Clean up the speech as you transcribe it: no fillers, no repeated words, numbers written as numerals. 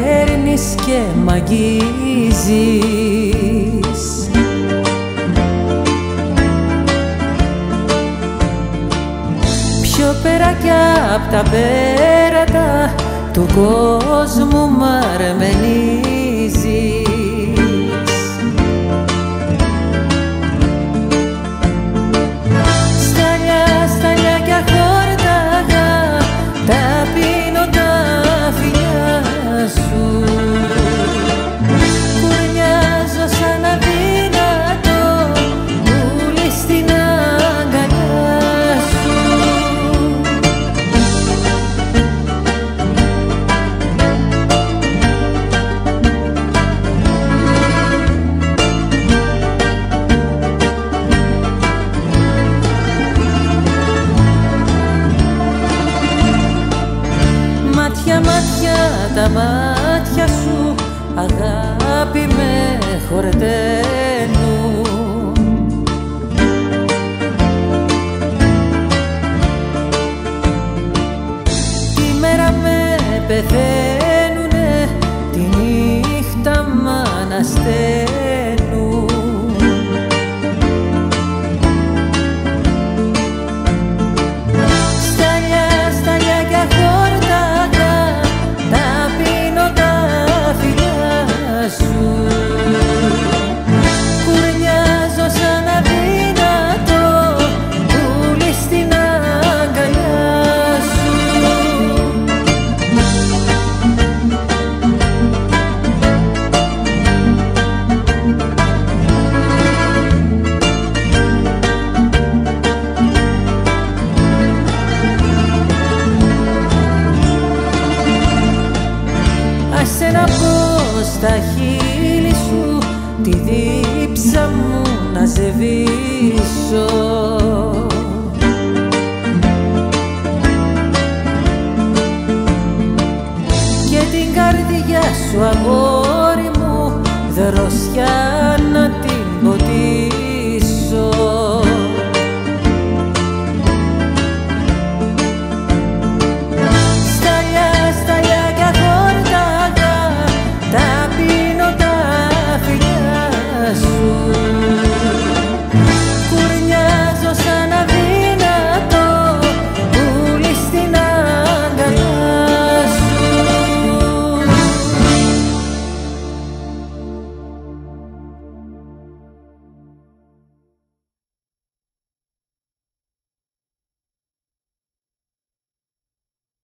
παίρνεις και μ' αγγίζεις. Πιο πέρα κι απ' τα πέρατα του κόσμου μ' αρμενίζεις. Στάλια, στάλια κι αχόρταγα τα πίνω τα φιλιά σου. Κουρνιάζω σαν αδύνατο πουλί στην αγκαλιά σου. Μάτια, μάτια, τα μάτια σου αγάπη με χορταίνουν. Τη μέρα με πεθαίνουνε, τη νύχτα μ' ανασταίνουν. Στάλια, στάλια κι αχόρταγα τα πίνω τα φιλιά σου. Κουρνιάζω σαν αδύνατο πουλί στην αγκαλιά σου. Άσε να πω στα χείλη σου τη δίψα μου να ζεβίσω. Και την καρδιά σου αγόρι μου δροσιά να τη